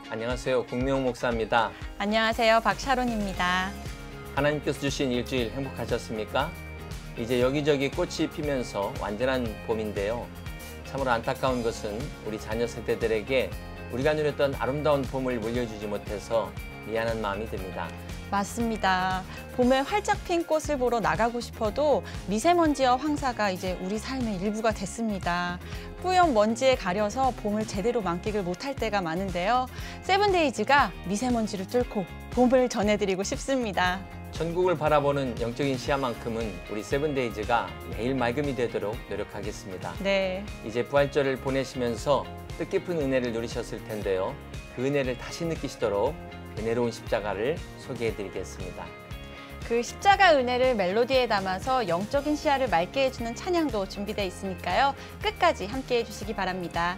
안녕하세요. 국명 목사입니다. 안녕하세요. 박샤론입니다. 하나님께서 주신 일주일 행복하셨습니까? 이제 여기저기 꽃이 피면서 완전한 봄인데요. 참으로 안타까운 것은 우리 자녀 세대들에게 우리가 누렸던 아름다운 봄을 물려주지 못해서 미안한 마음이 듭니다. 맞습니다. 봄에 활짝 핀 꽃을 보러 나가고 싶어도 미세먼지와 황사가 이제 우리 삶의 일부가 됐습니다. 뿌연 먼지에 가려서 봄을 제대로 만끽을 못할 때가 많은데요. 세븐데이즈가 미세먼지를 뚫고 봄을 전해드리고 싶습니다. 천국을 바라보는 영적인 시야만큼은 우리 세븐데이즈가 매일 맑음이 되도록 노력하겠습니다. 네. 이제 부활절을 보내시면서 뜻깊은 은혜를 누리셨을 텐데요. 그 은혜를 다시 느끼시도록 은혜로운 십자가를 소개해드리겠습니다. 그 십자가 은혜를 멜로디에 담아서 영적인 시야를 맑게 해주는 찬양도 준비되어 있으니까요. 끝까지 함께해 주시기 바랍니다.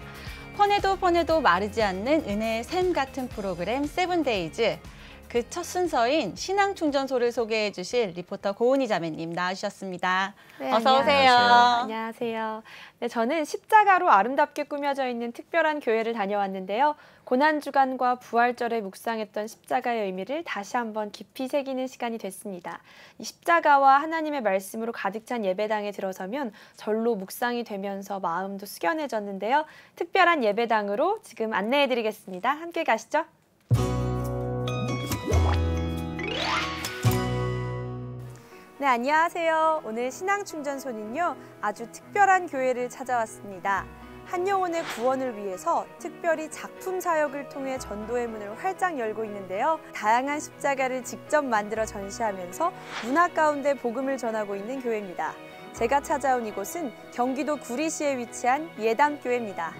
퍼내도 마르지 않는 은혜의 샘 같은 프로그램 세븐데이즈. 그 첫 순서인 신앙충전소를 소개해 주실 리포터 고은희 자매님 나와주셨습니다. 네, 어서 오세요. 안녕하세요. 네, 저는 십자가로 아름답게 꾸며져 있는 특별한 교회를 다녀왔는데요. 고난주간과 부활절에 묵상했던 십자가의 의미를 다시 한번 깊이 새기는 시간이 됐습니다. 이 십자가와 하나님의 말씀으로 가득 찬 예배당에 들어서면 절로 묵상이 되면서 마음도 숙연해졌는데요. 특별한 예배당으로 지금 안내해드리겠습니다. 함께 가시죠. 네, 안녕하세요. 오늘 신앙충전소는요, 아주 특별한 교회를 찾아왔습니다. 한영혼의 구원을 위해서 특별히 작품 사역을 통해 전도의 문을 활짝 열고 있는데요. 다양한 십자가를 직접 만들어 전시하면서 문화 가운데 복음을 전하고 있는 교회입니다. 제가 찾아온 이곳은 경기도 구리시에 위치한 예담교회입니다.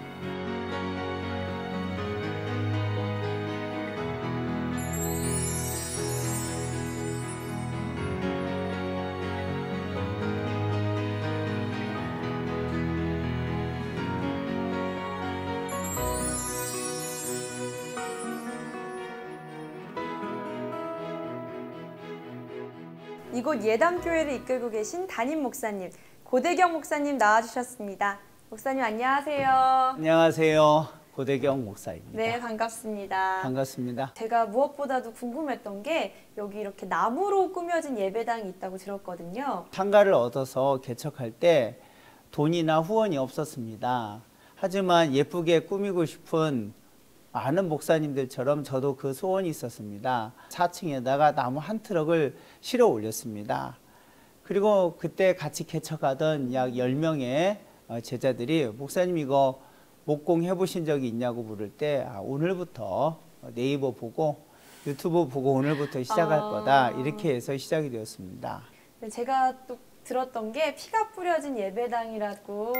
이곳 예담교회를 이끌고 계신 담임 목사님, 고대경 목사님 나와주셨습니다. 목사님 안녕하세요. 안녕하세요. 고대경 목사입니다. 네, 반갑습니다. 반갑습니다. 제가 무엇보다도 궁금했던 게 여기 이렇게 나무로 꾸며진 예배당이 있다고 들었거든요. 상가를 얻어서 개척할 때 돈이나 후원이 없었습니다. 하지만 예쁘게 꾸미고 싶은 많은 목사님들처럼 저도 그 소원이 있었습니다. 4층에다가 나무 한 트럭을 실어 올렸습니다. 그리고 그때 같이 개척하던 약 10명의 제자들이 목사님 이거 목공 해보신 적이 있냐고 물을 때 오늘부터 네이버 보고 유튜브 보고 오늘부터 시작할 거다 이렇게 해서 시작이 되었습니다. 제가 또 들었던 게 피가 뿌려진 예배당이라고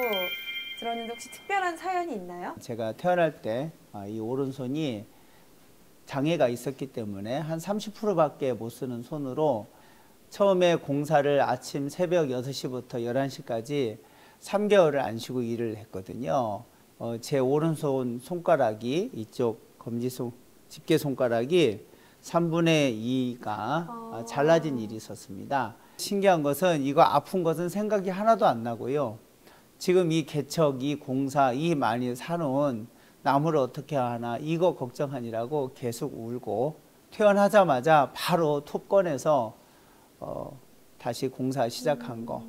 들었는데 혹시 특별한 사연이 있나요? 제가 태어날 때 이 오른손이 장애가 있었기 때문에 한 30%밖에 못 쓰는 손으로 처음에 공사를 아침 새벽 6시부터 11시까지 3개월을 안 쉬고 일을 했거든요. 제 오른손 손가락이 이쪽 집게 손가락이 3분의 2가 잘라진 일이 있었습니다. 신기한 것은 이거 아픈 것은 생각이 하나도 안 나고요. 지금 이 개척, 이 공사, 이 많이 사놓은 나무를 어떻게 하나 이거 걱정하느라고 계속 울고 퇴원하자마자 바로 톱 꺼내서 다시 공사 시작한 거.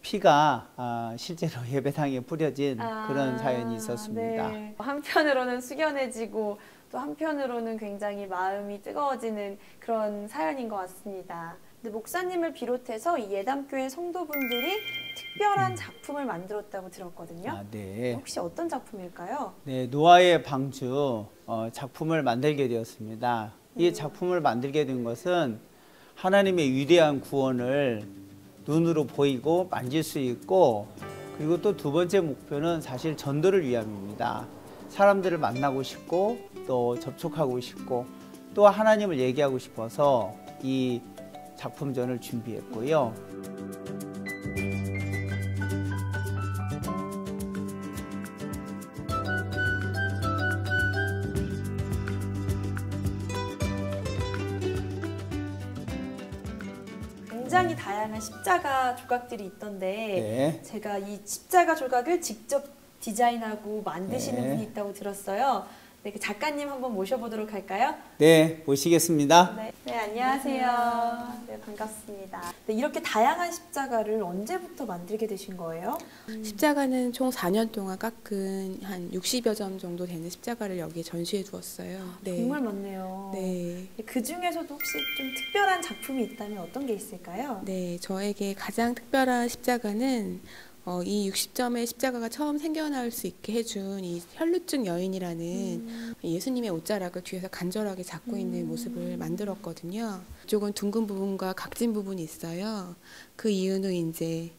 피가 실제로 예배당에 뿌려진 그런 사연이 있었습니다. 네. 한편으로는 숙연해지고 또 한편으로는 굉장히 마음이 뜨거워지는 그런 사연인 것 같습니다. 근데 목사님을 비롯해서 이 예담교회 성도분들이 특별한 작품을 만들었다고 들었거든요. 네. 혹시 어떤 작품일까요? 네, 노아의 방주 작품을 만들게 되었습니다. 이 작품을 만들게 된 것은 하나님의 위대한 구원을 눈으로 보이고 만질 수 있고, 그리고 또 두 번째 목표는 사실 전도를 위함입니다. 사람들을 만나고 싶고 또 접촉하고 싶고 또 하나님을 얘기하고 싶어서 이 작품전을 준비했고요. 굉장히 다양한 십자가 조각들이 있던데 네. 제가 이 십자가 조각을 직접 디자인하고 만드시는 네. 분이 있다고 들었어요. 네, 그 작가님 한번 모셔보도록 할까요? 네, 모시겠습니다. 네, 안녕하세요. 네, 반갑습니다. 네, 이렇게 다양한 십자가를 언제부터 만들게 되신 거예요? 십자가는 총 4년 동안 깎은 한 60여 점 정도 되는 십자가를 여기에 전시해 두었어요. 네. 정말 많네요. 네. 그 중에서도 혹시 좀 특별한 작품이 있다면 어떤 게 있을까요? 네, 저에게 가장 특별한 십자가는 이 60점의 십자가가 처음 생겨날 수 있게 해준 이 혈루증 여인이라는 예수님의 옷자락을 뒤에서 간절하게 잡고 있는 모습을 만들었거든요. 이쪽은 둥근 부분과 각진 부분이 있어요. 그 이유는 이제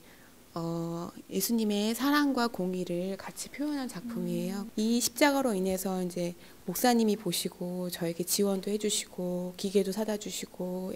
예수님의 사랑과 공의를 같이 표현한 작품이에요. 이 십자가로 인해서 이제 목사님이 보시고 저에게 지원도 해주시고 기계도 사다 주시고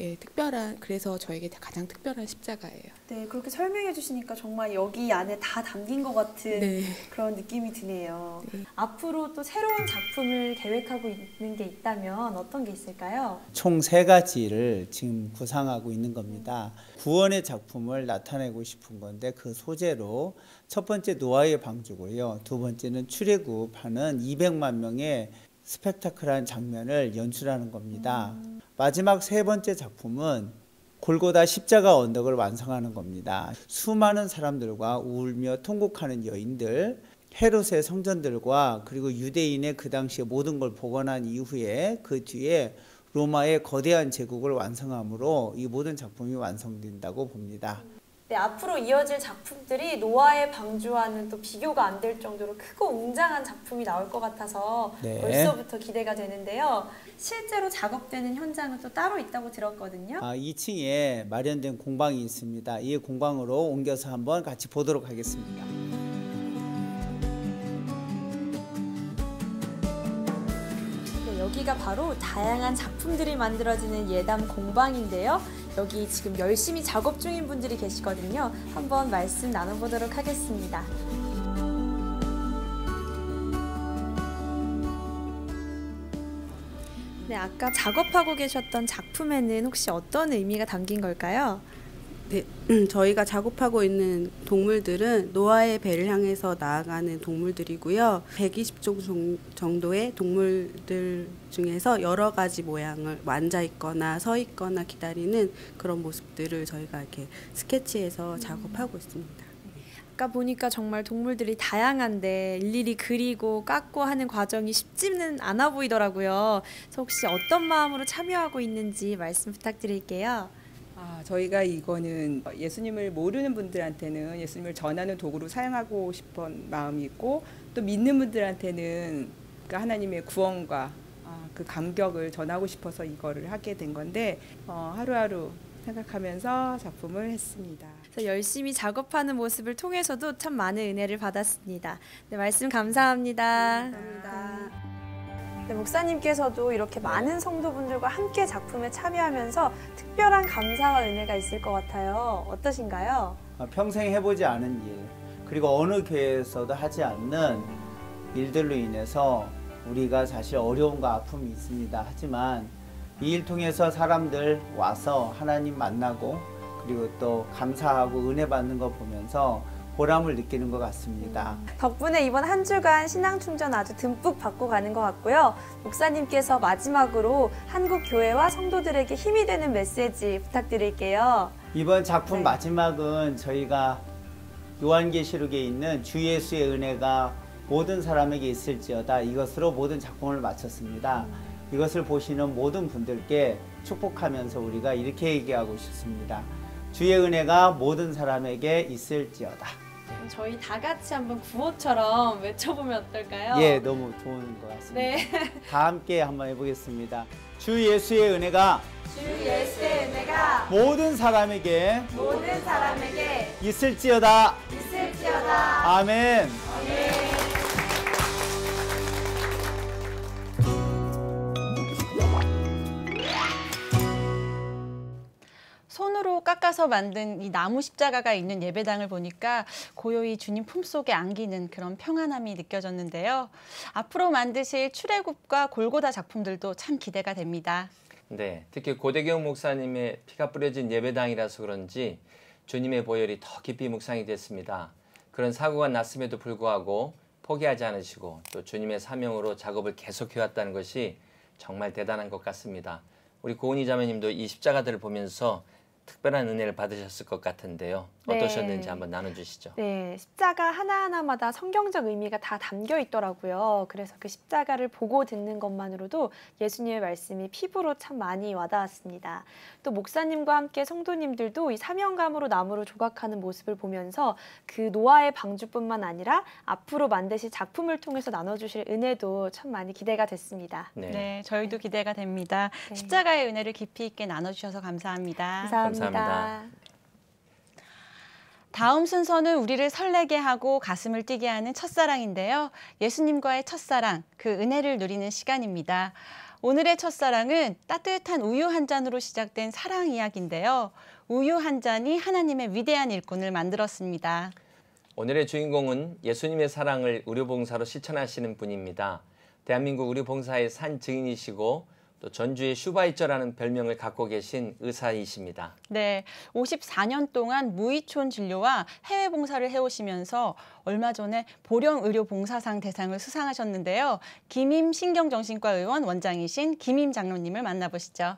그래서 저에게 가장 특별한 십자가예요. 네, 그렇게 설명해 주시니까 정말 여기 안에 다 담긴 것 같은 네. 그런 느낌이 드네요. 네. 앞으로 또 새로운 작품을 계획하고 있는 게 있다면 어떤 게 있을까요? 총 3가지를 지금 구상하고 있는 겁니다. 구원의 작품을 나타내고 싶은 건데 그 소재로 첫 번째 노아의 방주고요. 두 번째는 출애굽하는 200만 명의 스펙타클한 장면을 연출하는 겁니다. 마지막 3번째 작품은 골고다 십자가 언덕을 완성하는 겁니다. 수많은 사람들과 울며 통곡하는 여인들, 헤롯의 성전들과 그리고 유대인의 그 당시에 모든 걸 복원한 이후에 그 뒤에 로마의 거대한 제국을 완성함으로 이 모든 작품이 완성된다고 봅니다. 네, 앞으로 이어질 작품들이 노아의 방주와는 또 비교가 안 될 정도로 크고 웅장한 작품이 나올 것 같아서 네. 벌써부터 기대가 되는데요. 실제로 작업되는 현장은 또 따로 있다고 들었거든요. 2층에 마련된 공방이 있습니다. 이 공방으로 옮겨서 한번 같이 보도록 하겠습니다. 네, 여기가 바로 다양한 작품들이 만들어지는 예담 공방인데요. 여기 지금 열심히 작업 중인 분들이 계시거든요. 한번 말씀 나눠보도록 하겠습니다. 네, 아까 작업하고 계셨던 작품에는 혹시 어떤 의미가 담긴 걸까요? 네, 저희가 작업하고 있는 동물들은 노아의 배를 향해서 나아가는 동물들이고요. 120종 정도의 동물들 중에서 여러 가지 모양을 앉아 있거나 서 있거나 기다리는 그런 모습들을 저희가 이렇게 스케치해서 작업하고 있습니다. 아까 보니까 정말 동물들이 다양한데 일일이 그리고 깎고 하는 과정이 쉽지는 않아 보이더라고요. 그래서 혹시 어떤 마음으로 참여하고 있는지 말씀 부탁드릴게요. 저희가 이거는 예수님을 모르는 분들한테는 예수님을 전하는 도구로 사용하고 싶은 마음이 있고 또 믿는 분들한테는 그 하나님의 구원과 그 감격을 전하고 싶어서 이거를 하게 된 건데 하루하루 생각하면서 작품을 했습니다. 그래서 열심히 작업하는 모습을 통해서도 참 많은 은혜를 받았습니다. 네, 말씀 감사합니다. 감사합니다. 네, 목사님께서도 이렇게 많은 성도분들과 함께 작품에 참여하면서 특별한 감사와 은혜가 있을 것 같아요. 어떠신가요? 평생 해보지 않은 일, 그리고 어느 교회에서도 하지 않는 일들로 인해서 우리가 사실 어려움과 아픔이 있습니다. 하지만 이 일 통해서 사람들 와서 하나님 만나고 그리고 또 감사하고 은혜 받는 거 보면서 보람을 느끼는 것 같습니다. 덕분에 이번 한 주간 신앙충전 아주 듬뿍 받고 가는 것 같고요. 목사님께서 마지막으로 한국 교회와 성도들에게 힘이 되는 메시지 부탁드릴게요. 이번 작품 네. 마지막은 저희가 요한계시록에 있는 주 예수의 은혜가 모든 사람에게 있을지어다, 이것으로 모든 작품을 마쳤습니다. 이것을 보시는 모든 분들께 축복하면서 우리가 이렇게 얘기하고 싶습니다. 주의 은혜가 모든 사람에게 있을지어다. 저희 다 같이 한번 구호처럼 외쳐보면 어떨까요? 예, 너무 좋은 것 같습니다. 네. 다 함께 한번 해보겠습니다. 주 예수의 은혜가 주 예수의 은혜가 모든 사람에게 모든 사람에게 있을지어다. 있을지어다. 아멘. 손으로 깎아서 만든 이 나무 십자가가 있는 예배당을 보니까 고요히 주님 품속에 안기는 그런 평안함이 느껴졌는데요. 앞으로 만드실 출애굽과 골고다 작품들도 참 기대가 됩니다. 네, 특히 고대경 목사님의 피가 뿌려진 예배당이라서 그런지 주님의 보혈이 더 깊이 묵상이 됐습니다. 그런 사고가 났음에도 불구하고 포기하지 않으시고 또 주님의 사명으로 작업을 계속해왔다는 것이 정말 대단한 것 같습니다. 우리 고은희 자매님도 이 십자가들을 보면서 특별한 은혜를 받으셨을 것 같은데요. 어떠셨는지 네. 한번 나눠주시죠. 네, 십자가 하나하나마다 성경적 의미가 다 담겨 있더라고요. 그래서 그 십자가를 보고 듣는 것만으로도 예수님의 말씀이 피부로 참 많이 와닿았습니다. 또 목사님과 함께 성도님들도 이 사명감으로 나무를 조각하는 모습을 보면서 그 노아의 방주뿐만 아니라 앞으로 만드실 작품을 통해서 나눠주실 은혜도 참 많이 기대가 됐습니다. 네, 저희도 기대가 됩니다. 네. 십자가의 은혜를 깊이 있게 나눠주셔서 감사합니다. 감사합니다. 다음 순서는 우리를 설레게 하고 가슴을 뛰게 하는 첫사랑인데요. 예수님과의 첫사랑, 그 은혜를 누리는 시간입니다. 오늘의 첫사랑은 따뜻한 우유 한 잔으로 시작된 사랑 이야기인데요. 우유 한 잔이 하나님의 위대한 일꾼을 만들었습니다. 오늘의 주인공은 예수님의 사랑을 의료봉사로 실천하시는 분입니다. 대한민국 의료봉사의 산 증인이시고 또 전주의 슈바이처라는 별명을 갖고 계신 의사이십니다. 네, 54년 동안 무이촌 진료와 해외 봉사를 해오시면서 얼마 전에 보령 의료봉사상 대상을 수상하셨는데요. 김임 신경정신과 의원 원장이신 김임 장로님을 만나보시죠.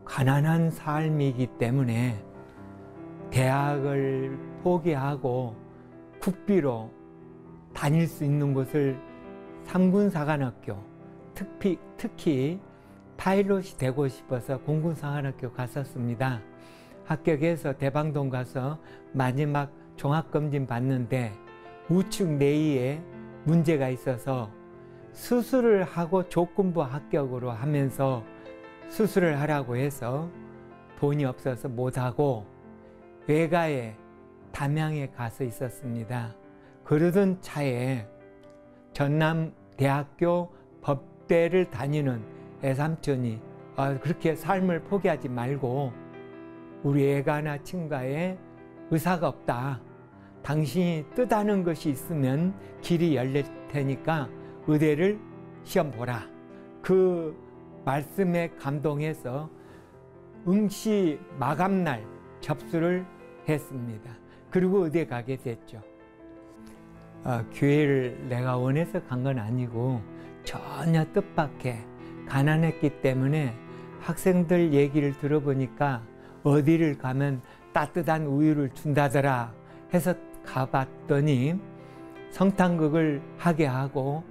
가난한 삶이기 때문에 대학을 포기하고 국비로 다닐 수 있는 곳을 삼군사관학교, 특히 파일럿이 되고 싶어서 공군사관학교 갔었습니다. 합격해서 대방동 가서 마지막 종합검진 받는데 우측 내이에 문제가 있어서 수술을 하고 조건부 합격으로 하면서 수술을 하라고 해서 돈이 없어서 못하고 외가에 담양에 가서 있었습니다. 그러던 차에 전남대학교 법대를 다니는 애삼촌이 그렇게 삶을 포기하지 말고 우리 애가나 친가에 의사가 없다. 당신이 뜻하는 것이 있으면 길이 열릴 테니까 의대를 시험 보라. 그 말씀에 감동해서 응시 마감날 접수를 했습니다. 그리고 의대 가게 됐죠. 교회를 내가 원해서 간 건 아니고 전혀 뜻밖에 가난했기 때문에 학생들 얘기를 들어보니까 어디를 가면 따뜻한 우유를 준다더라 해서 가봤더니 성탄극을 하게 하고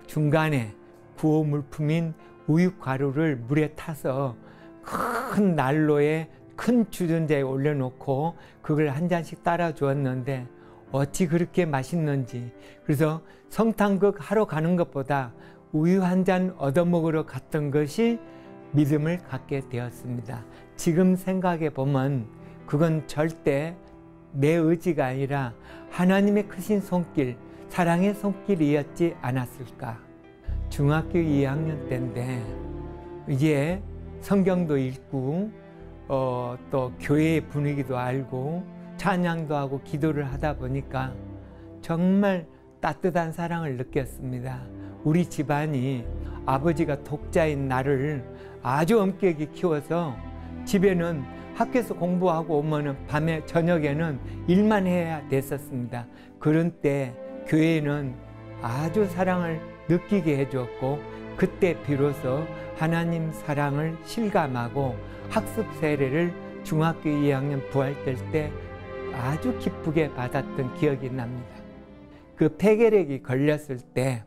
중간에 구호 물품인 우유가루를 물에 타서 큰 난로에 큰 주전자에 올려놓고 그걸 한 잔씩 따라 주었는데 어찌 그렇게 맛있는지. 그래서 성탄극 하러 가는 것보다 우유 한 잔 얻어먹으러 갔던 것이 믿음을 갖게 되었습니다. 지금 생각해 보면 그건 절대 내 의지가 아니라 하나님의 크신 손길, 사랑의 손길이었지 않았을까. 중학교 2학년 때인데 이제 성경도 읽고 또 교회의 분위기도 알고 찬양도 하고 기도를 하다 보니까 정말 따뜻한 사랑을 느꼈습니다. 우리 집안이 아버지가 독자인 나를 아주 엄격히 키워서 집에는 학교에서 공부하고 오면은 밤에 저녁에는 일만 해야 됐었습니다. 그런 때 교회는 아주 사랑을 느끼게 해주었고 그때 비로소 하나님 사랑을 실감하고 학습 세례를 중학교 2학년 부활될 때 아주 기쁘게 받았던 기억이 납니다. 그 폐결핵이 걸렸을 때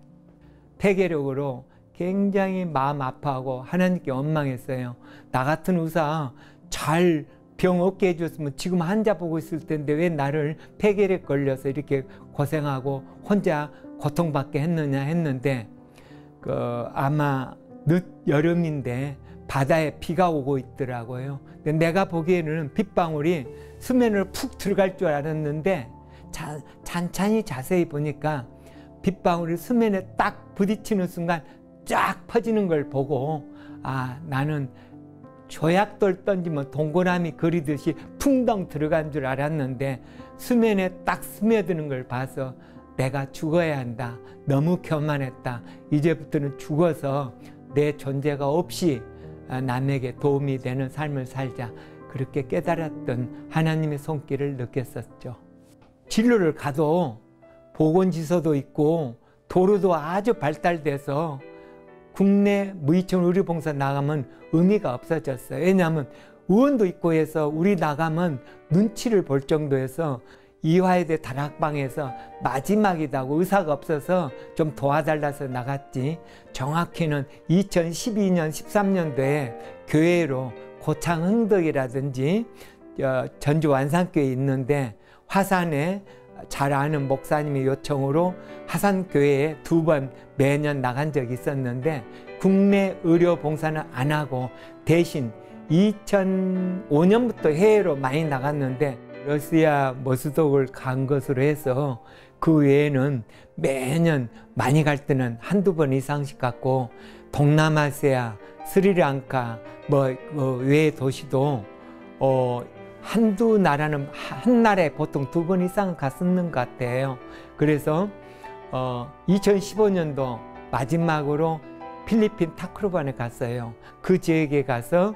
폐결핵으로 굉장히 마음 아파하고 하나님께 원망했어요. 나 같은 의사 잘 병 없게 해줬으면 지금 환자 보고 있을 텐데 왜 나를 폐결핵 걸려서 이렇게 고생하고 혼자 고통받게 했느냐 했는데 아마 늦 여름인데 바다에 비가 오고 있더라고요. 근데 내가 보기에는 빗방울이 수면으로 푹 들어갈 줄 알았는데 찬찬히 자세히 보니까 빗방울이 수면에 딱 부딪히는 순간 쫙 퍼지는 걸 보고 나는 조약돌 던지면 동그라미 그리듯이 풍덩 들어간 줄 알았는데 수면에 딱 스며드는 걸 봐서 내가 죽어야 한다. 너무 교만했다. 이제부터는 죽어서 내 존재가 없이 남에게 도움이 되는 삶을 살자. 그렇게 깨달았던 하나님의 손길을 느꼈었죠. 진로를 가도 보건지서도 있고 도로도 아주 발달돼서 국내 무의청 의료봉사 나가면 의미가 없어졌어요. 왜냐하면 의원도 있고 해서 우리 나가면 눈치를 볼 정도에서 이화여대 다락방에서 마지막이다고 의사가 없어서 좀 도와달라서 나갔지. 정확히는 2012년 13년도에 교회로 고창 흥덕이라든지 전주 완산교에 있는데 화산에 잘 아는 목사님의 요청으로 화산교회에 2번 매년 나간 적이 있었는데 국내 의료 봉사는 안 하고 대신 2005년부터 해외로 많이 나갔는데 러시아 모스크바를 간 것으로 해서 그 외에는 매년 많이 갈 때는 1~2번 이상씩 갔고 동남아시아, 스리랑카 외 도시도 한두 나라는 한 날에 보통 2번 이상은 갔었는 것 같아요. 그래서 2015년도 마지막으로 필리핀 타크로반에 갔어요. 그 지역에 가서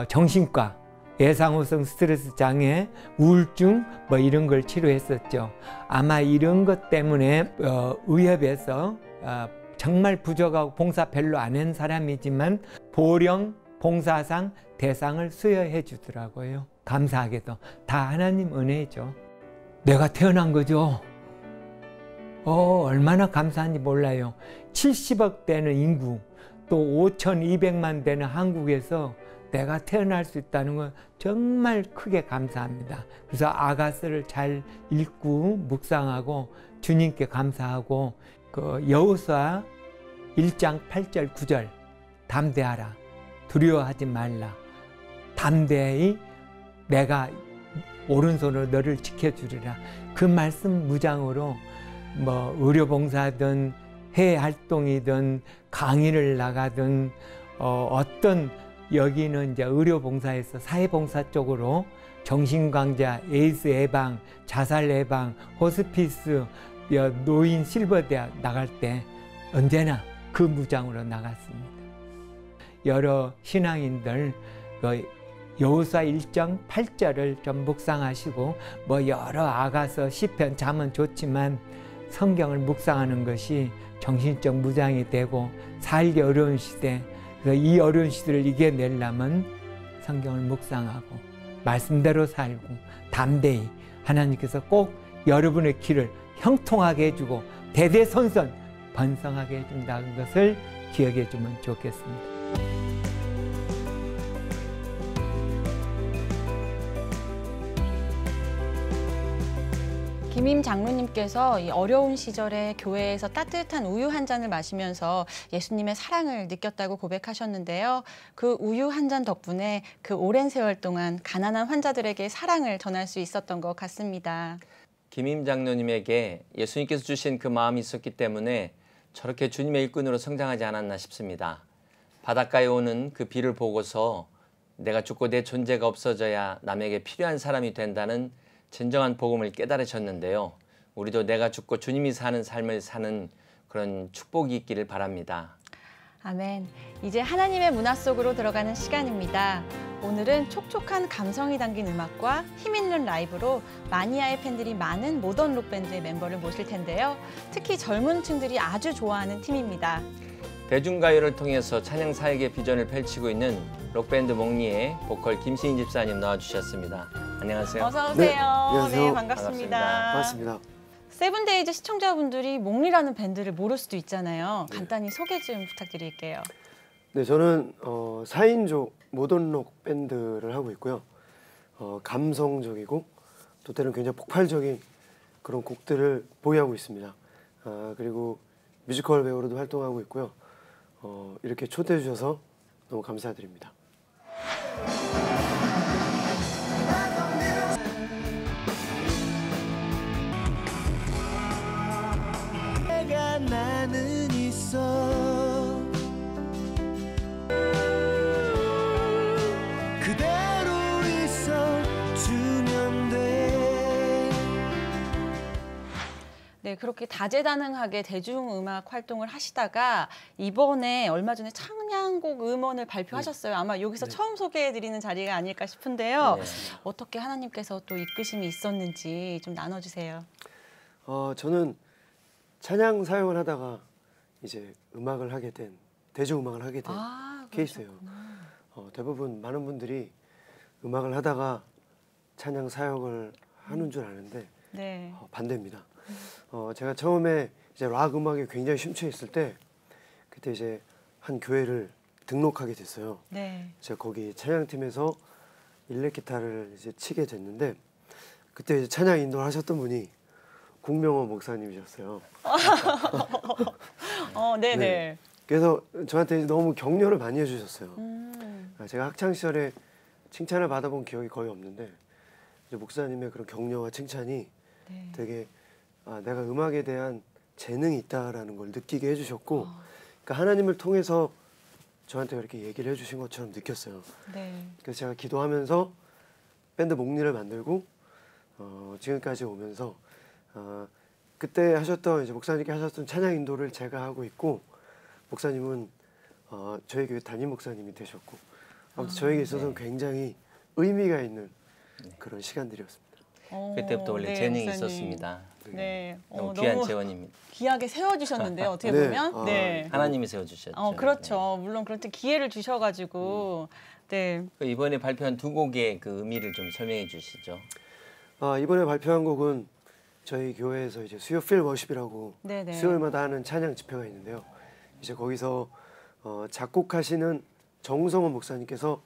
정신과, 예상후성 스트레스 장애, 우울증 이런 걸 치료했었죠. 아마 이런 것 때문에 의협에서 정말 부족하고 봉사 별로 안 한 사람이지만 보령 봉사상 대상을 수여해 주더라고요. 감사하게도 다 하나님 은혜죠. 내가 태어난 거죠. 얼마나 감사한지 몰라요. 70억 되는 인구, 또 5,200만 되는 한국에서 내가 태어날 수 있다는 건 정말 크게 감사합니다. 그래서 아가서를 잘 읽고 묵상하고 주님께 감사하고 그 여호수아 1장 8절 9절 담대하라, 두려워하지 말라, 담대히 내가 오른손으로 너를 지켜주리라. 그 말씀 무장으로 의료봉사든 해외 활동이든 강의를 나가든 어떤 여기는 이제 의료봉사에서 사회봉사 쪽으로 정신강자, 에이즈 예방, 자살 예방, 호스피스, 노인 실버대학 나갈 때 언제나 그 무장으로 나갔습니다. 여러 신앙인들 여호수아 1장 8절을 좀 묵상하시고 여러 아가서 시편 잠은 좋지만 성경을 묵상하는 것이 정신적 무장이 되고 살기 어려운 시대, 이 어려운 시대를 이겨내려면 성경을 묵상하고 말씀대로 살고 담대히 하나님께서 꼭 여러분의 길을 형통하게 해주고 대대손손 번성하게 해준다는 것을 기억해 주면 좋겠습니다. 김임 장로님께서 이 어려운 시절에 교회에서 따뜻한 우유 한 잔을 마시면서 예수님의 사랑을 느꼈다고 고백하셨는데요. 그 우유 한 잔 덕분에 그 오랜 세월 동안 가난한 환자들에게 사랑을 전할 수 있었던 것 같습니다. 김임 장로님에게 예수님께서 주신 그 마음이 있었기 때문에 저렇게 주님의 일꾼으로 성장하지 않았나 싶습니다. 바닷가에 오는 그 비를 보고서 내가 죽고 내 존재가 없어져야 남에게 필요한 사람이 된다는 진정한 복음을 깨달으셨는데요. 우리도 내가 죽고 주님이 사는 삶을 사는 그런 축복이 있기를 바랍니다. 아멘. 이제 하나님의 문화 속으로 들어가는 시간입니다. 오늘은 촉촉한 감성이 담긴 음악과 힘있는 라이브로 마니아의 팬들이 많은 모던 록밴드의 멤버를 모실 텐데요. 특히 젊은 층들이 아주 좋아하는 팀입니다. 대중가요를 통해서 찬양 사역의 비전을 펼치고 있는 록밴드 몽니의 보컬 김신희 집사님 나와주셨습니다. 안녕하세요. 어서 오세요. 네, 안녕하세요. 네, 반갑습니다. 반갑습니다. 세븐데이즈 시청자분들이 몽니라는 밴드를 모를 수도 있잖아요. 간단히 소개 좀 부탁드릴게요. 네, 저는 4인조 모던록 밴드를 하고 있고요. 감성적이고 또 때로는 굉장히 폭발적인 그런 곡들을 보유하고 있습니다. 그리고 뮤지컬 배우로도 활동하고 있고요. 이렇게 초대해 주셔서 너무 감사드립니다. 네, 그렇게 다재다능하게 대중음악 활동을 하시다가 이번에 얼마 전에 찬양곡 음원을 발표하셨어요. 아마 여기서 처음 소개해드리는 자리가 아닐까 싶은데요. 네. 어떻게 하나님께서 또 이끄심이 있었는지 좀 나눠주세요. 저는 찬양 사역을 하다가 이제 음악을 하게 된 대중음악을 하게 된 케이스예요. 대부분 많은 분들이 음악을 하다가 찬양 사역을 하는 줄 아는데 네. 반대입니다. 제가 처음에 이제 락 음악에 굉장히 심취해 있을 때 그때 이제 한 교회를 등록하게 됐어요. 네. 제가 거기 찬양팀에서 일렉 기타를 이제 치게 됐는데 그때 이제 찬양 인도를 하셨던 분이 공명원 목사님이셨어요. 네네. 네. 그래서 저한테 너무 격려를 많이 해주셨어요. 제가 학창 시절에 칭찬을 받아본 기억이 거의 없는데 이제 목사님의 그런 격려와 칭찬이 네. 되게 내가 음악에 대한 재능이 있다라는 걸 느끼게 해주셨고, 그러니까 하나님을 통해서 저한테 그렇게 얘기를 해주신 것처럼 느꼈어요. 네. 그래서 제가 기도하면서 밴드 목리를 만들고 지금까지 오면서 그때 하셨던 이제 목사님께 하셨던 찬양 인도를 제가 하고 있고 목사님은 저희 교회 담임 목사님이 되셨고 아무튼 저에게 있어서는 굉장히 의미가 있는 그런 시간들이었습니다. 그때부터 원래 네, 재능이 목사님. 있었습니다. 네. 너무 귀한 재원입니다. 귀하게 세워주셨는데요. 어떻게 네. 보면. 네. 하나님이 세워주셨죠. 그렇죠. 물론 그런 기회를 주셔가지고. 네. 이번에 발표한 두 곡의 그 의미를 좀 설명해 주시죠. 이번에 발표한 곡은 저희 교회에서 이제 수요 필 워십이라고 네네. 수요일마다 하는 찬양 집회가 있는데요. 이제 거기서 작곡하시는 정성원 목사님께서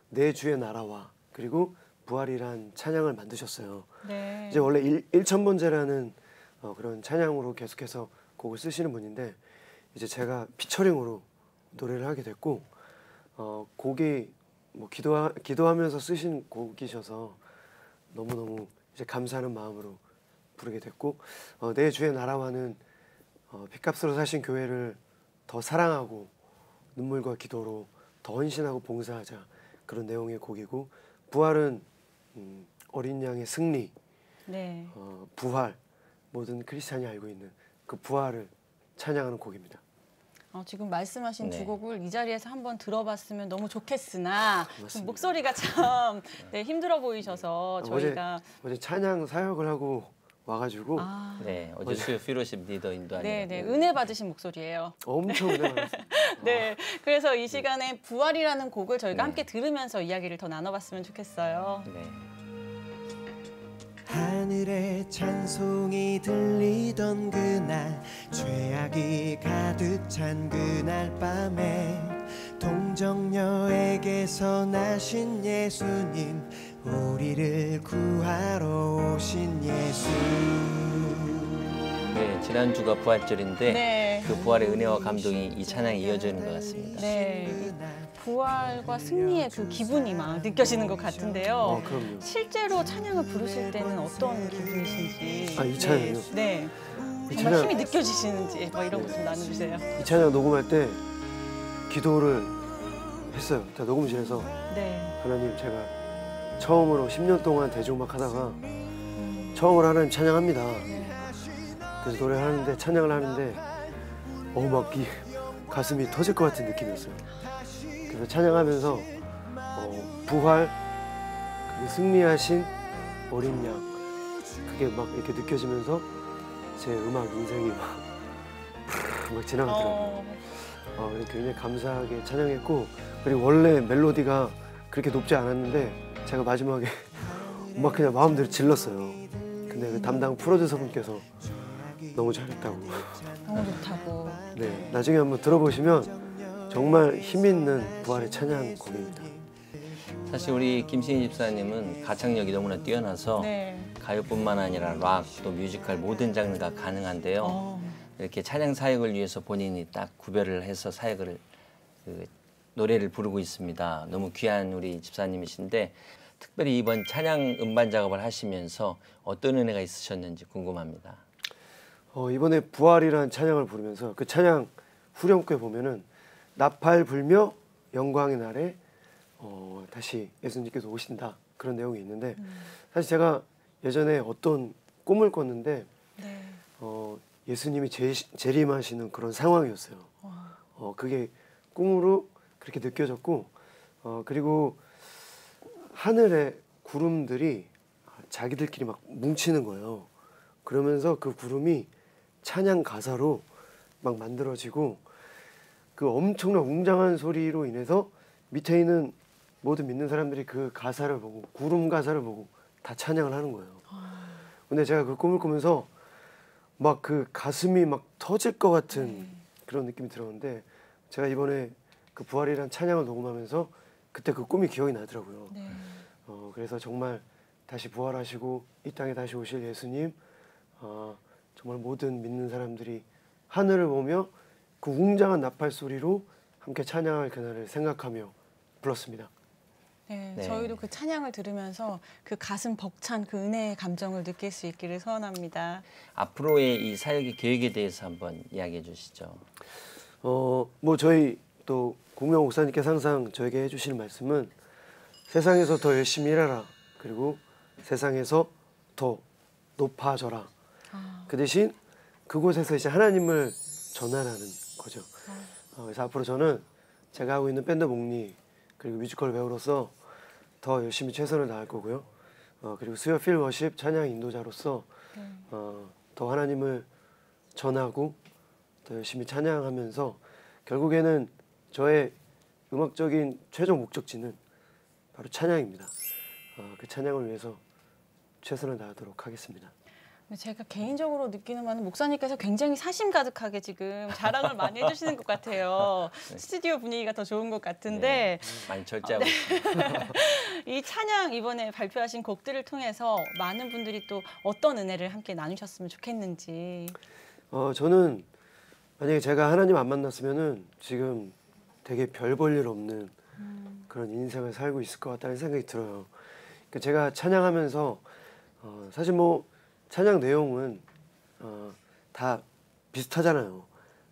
내 주의 나라와 그리고 부활이란 찬양을 만드셨어요. 네. 이제 원래 1,000번째라는 그런 찬양으로 계속해서 곡을 쓰시는 분인데 이제 제가 피처링으로 노래를 하게 됐고 곡이 뭐 기도하면서 쓰신 곡이셔서 너무너무 이제 감사하는 마음으로 부르게 됐고 내 주의 나라와는 핏값으로 사신 교회를 더 사랑하고 눈물과 기도로 더 헌신하고 봉사하자 그런 내용의 곡이고 부활은 어린 양의 승리, 네. 부활 모든 크리스찬이 알고 있는 그 부활을 찬양하는 곡입니다. 지금 말씀하신 네. 두 곡을 이 자리에서 한번 들어봤으면 너무 좋겠으나 좀 맞습니다. 목소리가 참 힘들어 보이셔서 저희가 어제 찬양 사역을 하고 와가지고 네, 어제 수요 피로십 리더 인도하는. 네, 은혜 받으신 목소리예요. 엄청 은혜받았어요. 네, 그래서 이 시간에 부활이라는 곡을 저희가 함께 들으면서 이야기를 더 나눠봤으면 좋겠어요. 네. 하늘에 찬송이 들리던 그날 죄악이 가득 찬 그날 밤에 동정녀에게서 나신 예수님 우리를 구하러 오신 예수. 네, 지난주가 부활절인데 네. 그 부활의 은혜와 감동이 이 찬양에 이어지는 것 같습니다. 네, 이 부활과 승리의 그 기분이 막 느껴지는 것 같은데요. 그럼요. 실제로 찬양을 부르실 때는 어떤 기분이신지. 이 찬양이요? 네. 이 정말 찬양- 힘이 느껴지시는지 막 이런 것 좀 나눠주세요. 이 찬양 녹음할 때 기도를 했어요. 제가 녹음실에서 네. 하나님 제가 처음으로 10년 동안 대중음악 하다가 처음으로 하나님 찬양합니다. 그래서 노래를 하는데 찬양을 하는데 막 이 가슴이 터질 것 같은 느낌이었어요. 그래서 찬양하면서 부활 그리고 승리하신 어린 양 그게 막 이렇게 느껴지면서 제 음악 인생이 막 지나가더라고요. 굉장히 감사하게 찬양했고 그리고 원래 멜로디가 그렇게 높지 않았는데 제가 마지막에 막 그냥 마음대로 질렀어요. 근데 그 담당 프로듀서 분께서 너무 잘했다고. 너무 좋다고. 네, 나중에 한번 들어보시면 정말 힘 있는 부활의 찬양 곡입니다. 사실 우리 김신희 집사님은 가창력이 너무나 뛰어나서 네. 가요뿐만 아니라 락 또 뮤지컬 모든 장르가 가능한데요. 이렇게 찬양 사역을 위해서 본인이 딱 구별을 해서 사역을 노래를 부르고 있습니다. 너무 귀한 우리 집사님이신데 특별히 이번 찬양 음반 작업을 하시면서 어떤 은혜가 있으셨는지 궁금합니다. 이번에 부활이라는 찬양을 부르면서 그 찬양 후렴구에 보면은 나팔 불며 영광의 날에 다시 예수님께서 오신다 그런 내용이 있는데 사실 제가 예전에 어떤 꿈을 꿨는데 네. 예수님이 재림하시는 그런 상황이었어요. 그게 꿈으로 그렇게 느껴졌고, 그리고 하늘의 구름들이 자기들끼리 막 뭉치는 거예요. 그러면서 그 구름이 찬양 가사로 막 만들어지고, 그 엄청난 웅장한 소리로 인해서 밑에 있는 모든 믿는 사람들이 그 가사를 보고, 구름 가사를 보고 다 찬양을 하는 거예요. 근데 제가 그 꿈을 꾸면서 막 그 가슴이 막 터질 것 같은 그런 느낌이 들었는데, 제가 이번에 그 부활이란 찬양을 녹음하면서 그때 그 꿈이 기억이 나더라고요. 그래서 정말 다시 부활하시고 이 땅에 다시 오실 예수님, 정말 모든 믿는 사람들이 하늘을 보며 그 웅장한 나팔 소리로 함께 찬양할 그날을 생각하며 불렀습니다. 네, 네. 저희도 그 찬양을 들으면서 그 가슴 벅찬 그 은혜의 감정을 느낄 수 있기를 소원합니다. 앞으로의 이 사역의 계획에 대해서 한번 이야기해 주시죠. 뭐 저희 또 공명 목사님께서 항상 저에게 해주시는 말씀은 세상에서 더 열심히 일하라. 그리고 세상에서 더 높아져라. 그 대신 그곳에서 이제 하나님을 전하라는 거죠. 그래서 앞으로 저는 제가 하고 있는 밴드 목리 그리고 뮤지컬 배우로서 더 열심히 최선을 다할 거고요. 그리고 수요 필 워십 찬양 인도자로서 더 하나님을 전하고 더 열심히 찬양하면서 결국에는 저의 음악적인 최종 목적지는 바로 찬양입니다. 그 찬양을 위해서 최선을 다하도록 하겠습니다. 제가 개인적으로 느끼는 바는 목사님께서 굉장히 사심 가득하게 지금 자랑을 많이 해주시는 것 같아요. 네. 스튜디오 분위기가 더 좋은 것 같은데 많이 절제하고 있습니다. 이 찬양 이번에 발표하신 곡들을 통해서 많은 분들이 또 어떤 은혜를 함께 나누셨으면 좋겠는지. 저는 만약에 제가 하나님 안 만났으면은 지금 되게 별 볼 일 없는 그런 인생을 살고 있을 것 같다는 생각이 들어요. 그러니까 제가 찬양하면서 사실 뭐 찬양 내용은 다 비슷하잖아요.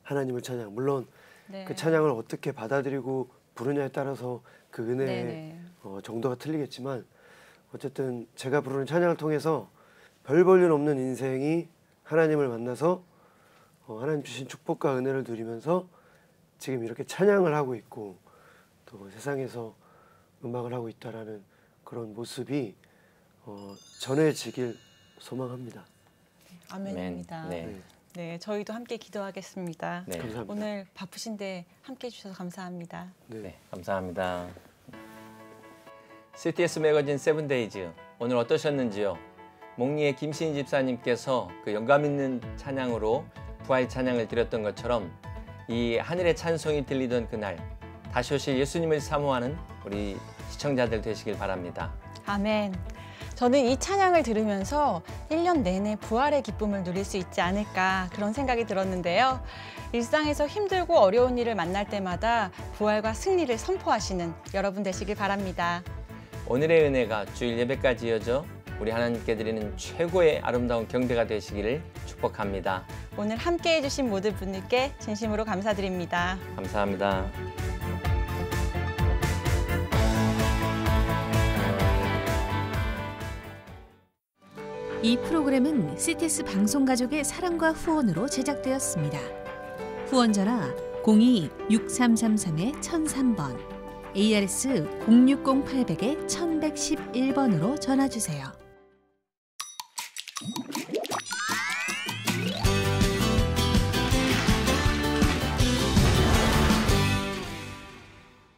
하나님을 찬양. 물론 네. 그 찬양을 어떻게 받아들이고 부르냐에 따라서 그 은혜의 정도가 틀리겠지만 어쨌든 제가 부르는 찬양을 통해서 별 볼 일 없는 인생이 하나님을 만나서 하나님 주신 축복과 은혜를 누리면서 지금 이렇게 찬양을 하고 있고 또 세상에서 음악을 하고 있다라는 그런 모습이 전해지길 소망합니다. 아멘입니다. 네. 네, 저희도 함께 기도하겠습니다. 네. 감사합니다. 오늘 바쁘신데 함께 해주셔서 감사합니다. 네, 감사합니다. CTS 매거진 세븐데이즈 오늘 어떠셨는지요? 목리의 김신희 집사님께서 그 영감 있는 찬양으로 부활 찬양을 드렸던 것처럼 이 하늘의 찬송이 들리던 그날 다시 오실 예수님을 사모하는 우리 시청자들 되시길 바랍니다. 아멘. 저는 이 찬양을 들으면서 1년 내내 부활의 기쁨을 누릴 수 있지 않을까 그런 생각이 들었는데요. 일상에서 힘들고 어려운 일을 만날 때마다 부활과 승리를 선포하시는 여러분 되시길 바랍니다. 오늘의 은혜가 주일 예배까지 이어져 우리 하나님께 드리는 최고의 아름다운 경배가 되시기를 축복합니다. 오늘 함께 해주신 모든 분들께 진심으로 감사드립니다. 감사합니다. 이 프로그램은 CTS 방송가족의 사랑과 후원으로 제작되었습니다. 후원 전화 02-6333-1003번, ARS 060-800-1111번으로 전화 주세요.